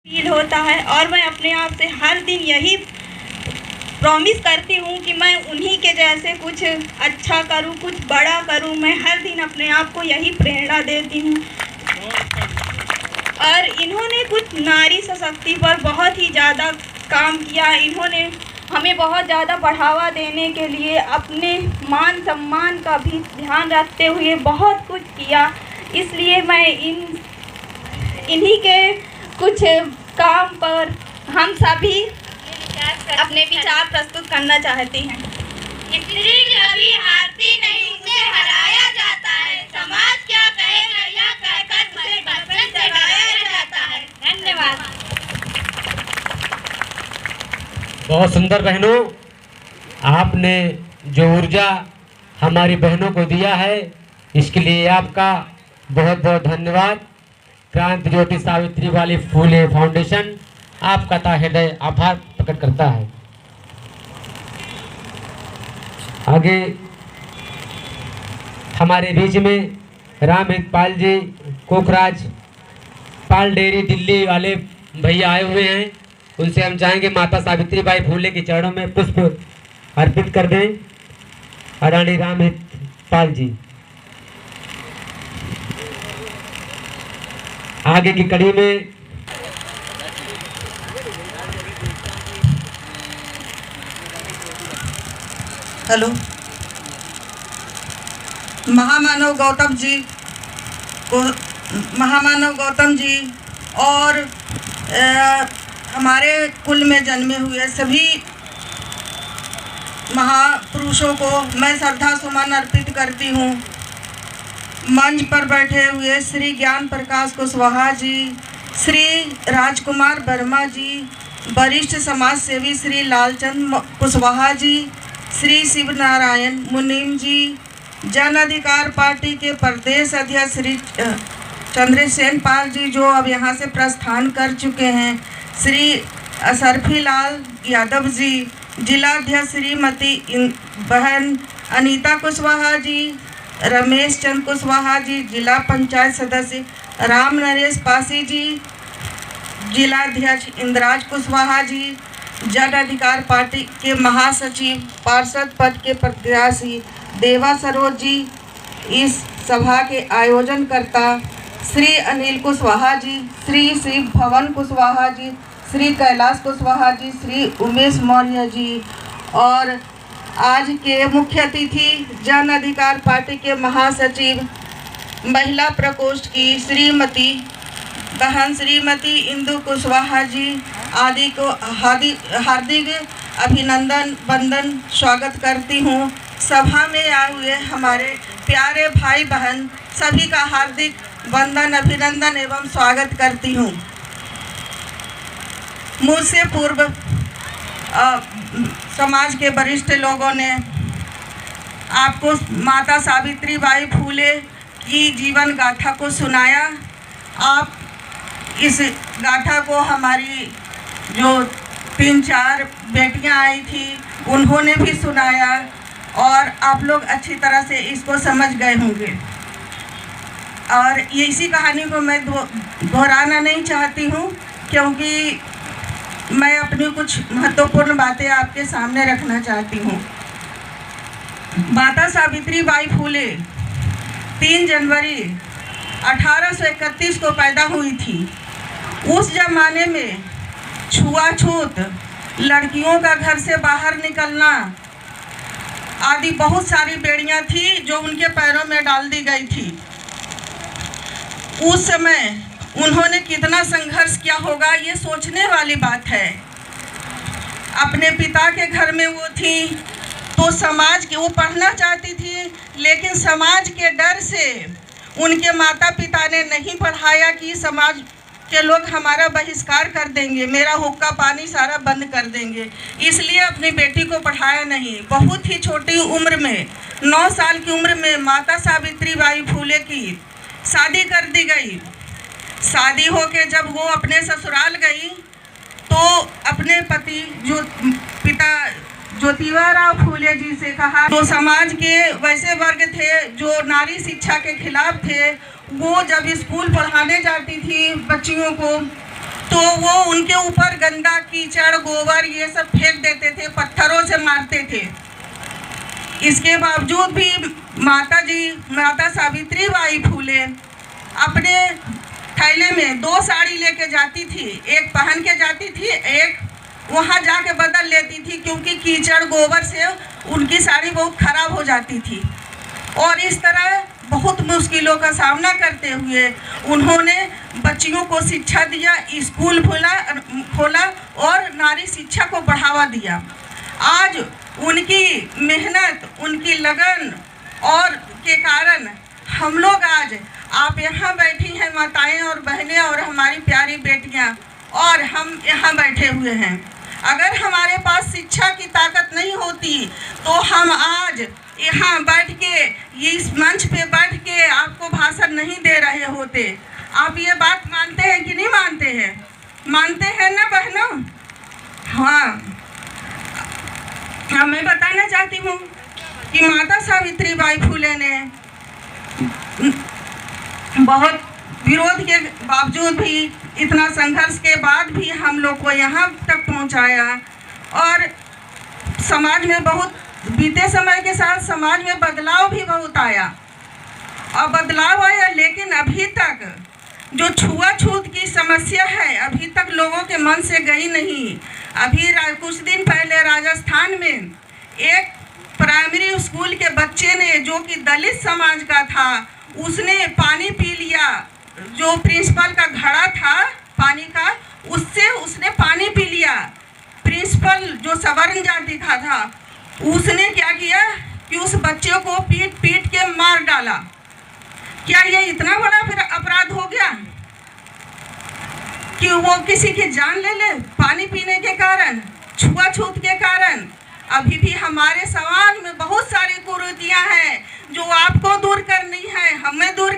Feel होता है और मैं अपने आप से हर दिन यही प्रॉमिस करती हूँ कि मैं उन्हीं के जैसे कुछ अच्छा करूँ, कुछ बड़ा करूँ। मैं हर दिन अपने आप को यही प्रेरणा देती हूँ। और इन्होंने कुछ नारी सशक्ति पर बहुत ही ज़्यादा काम किया। इन्होंने हमें बहुत ज़्यादा बढ़ावा देने के लिए अपने मान सम्मान का भी ध्यान रखते हुए बहुत कुछ किया। इसलिए मैं इन्हीं के कुछ काम पर हम सभी अपने विचार प्रस्तुत करना चाहती हैं। स्त्री कभी हारती नहीं, उसे हराया जाता है। समाज क्या कहेगा यह कहकर उसे बचपन से डराया जाता है। धन्यवाद। बहुत सुंदर बहनों, आपने जो ऊर्जा हमारी बहनों को दिया है, इसके लिए आपका बहुत बहुत धन्यवाद। क्रांति ज्योति सावित्री बाई फूले फाउंडेशन आपका तहे हृदय आभार प्रकट करता है। आगे हमारे बीच में रामहित पाल जी, कोकराज पाल डेयरी दिल्ली वाले भैया आए हुए हैं। उनसे हम चाहेंगे माता सावित्री बाई फूले के चरणों में पुष्प अर्पित कर दें। रानी रामहित पाल जी आगे की कड़ी में हेलो, महामानव गौतम जी और हमारे कुल में जन्मे हुए सभी महापुरुषों को मैं श्रद्धा सुमन अर्पित करती हूँ। मंच पर बैठे हुए श्री ज्ञान प्रकाश कुशवाहा जी, श्री राजकुमार वर्मा जी, वरिष्ठ समाज सेवी श्री लालचंद कुशवाहा जी, श्री शिव नारायण मुनीम जी, जन अधिकार पार्टी के प्रदेश अध्यक्ष श्री चंद्रसेन पाल जी जो अब यहाँ से प्रस्थान कर चुके हैं, श्री असरफी लाल यादव जी, जिलाध्यक्ष श्रीमती बहन अनीता कुशवाहा जी, रमेश चंद कुशवाहा जी, जिला पंचायत सदस्य राम नरेश पासी जी, जिलाध्यक्ष इंद्राज कुशवाहा जी, जन अधिकार पार्टी के महासचिव पार्षद पद के प्रत्याशी देवा सरोज जी, इस सभा के आयोजनकर्ता श्री अनिल कुशवाहा जी, श्री शिव भवन कुशवाहा जी, श्री कैलाश कुशवाहा जी, श्री उमेश मौर्य जी और आज के मुख्य अतिथि जन अधिकार पार्टी के महासचिव महिला प्रकोष्ठ की श्रीमती इंदु कुशवाहा जी आदि को हार्दिक अभिनंदन वंदन स्वागत करती हूँ। सभा में आए हुए हमारे प्यारे भाई बहन सभी का हार्दिक वंदन अभिनंदन एवं स्वागत करती हूँ। मुझसे पूर्व समाज के वरिष्ठ लोगों ने आपको माता सावित्री बाई फूले की जीवन गाथा को सुनाया। आप इस गाथा को हमारी जो 3-4 बेटियां आई थी उन्होंने भी सुनाया और आप लोग अच्छी तरह से इसको समझ गए होंगे। और ये इसी कहानी को मैं दोहराना नहीं चाहती हूँ क्योंकि मैं अपनी कुछ महत्वपूर्ण बातें आपके सामने रखना चाहती हूँ। माता सावित्री बाई फूले 3 जनवरी 1831 को पैदा हुई थी। उस जमाने में छुआछूत, लड़कियों का घर से बाहर निकलना आदि बहुत सारी बेड़ियां थी जो उनके पैरों में डाल दी गई थी। उस समय उन्होंने कितना संघर्ष किया होगा ये सोचने वाली बात है। अपने पिता के घर में वो थी तो समाज के वो पढ़ना चाहती थी, लेकिन समाज के डर से उनके माता पिता ने नहीं पढ़ाया कि समाज के लोग हमारा बहिष्कार कर देंगे, मेरा हुक्का पानी सारा बंद कर देंगे, इसलिए अपनी बेटी को पढ़ाया नहीं। बहुत ही छोटी उम्र में 9 साल की उम्र में माता सावित्री बाई फूले की शादी कर दी गई। शादी होके जब वो अपने ससुराल गई तो अपने पति जो पिता ज्योतिबाराव फूले जी से कहा, तो समाज के वैसे वर्ग थे जो नारी शिक्षा के खिलाफ थे, वो जब स्कूल पढ़ाने जाती थी बच्चियों को तो वो उनके ऊपर गंदा कीचड़ गोबर ये सब फेंक देते थे, पत्थरों से मारते थे। इसके बावजूद भी माता सावित्री बाई फुले अपने थैले में 2 साड़ी लेके जाती थी, एक पहन के जाती थी, एक वहाँ जाके बदल लेती थी, क्योंकि कीचड़ गोबर से उनकी साड़ी बहुत खराब हो जाती थी। और इस तरह बहुत मुश्किलों का सामना करते हुए उन्होंने बच्चियों को शिक्षा दिया, स्कूल खोला और नारी शिक्षा को बढ़ावा दिया। आज उनकी मेहनत, उनकी लगन और के कारण हम लोग आज आप यहाँ बैठी हैं माताएं और बहनें और हमारी प्यारी बेटियाँ, और हम यहाँ बैठे हुए हैं। अगर हमारे पास शिक्षा की ताकत नहीं होती तो हम आज यहाँ बैठ के इस मंच पे बैठ के आपको भाषण नहीं दे रहे होते। आप ये बात मानते हैं कि नहीं मानते हैं? मानते हैं ना बहनों? हाँ, मैं बताना चाहती हूँ कि माता सावित्री बाई फुले ने बहुत विरोध के बावजूद भी, इतना संघर्ष के बाद भी हम लोग को यहाँ तक पहुँचाया। और समाज में बहुत बीते समय के साथ समाज में बदलाव भी बहुत आया, और बदलाव आया, लेकिन अभी तक जो छुआछूत की समस्या है अभी तक लोगों के मन से गई नहीं। अभी कुछ दिन पहले राजस्थान में एक प्राइमरी स्कूल के बच्चे ने, जो कि दलित समाज का था, उसने पानी पी लिया। जो प्रिंसिपल का घड़ा था पानी का, उससे उसने पानी पी लिया। प्रिंसिपल जो सवर्ण जाति का था, उसने क्या किया कि उस बच्चे को पीट पीट के मार डाला। क्या ये इतना बड़ा फिर अपराध हो गया कि वो किसी की जान ले ले पानी पीने के कारण, छुआछूत के कारण? अभी भी हमारे समाज में बहुत सारी कुरीतियां हैं जो आपको दूर करनी है, हमें दूर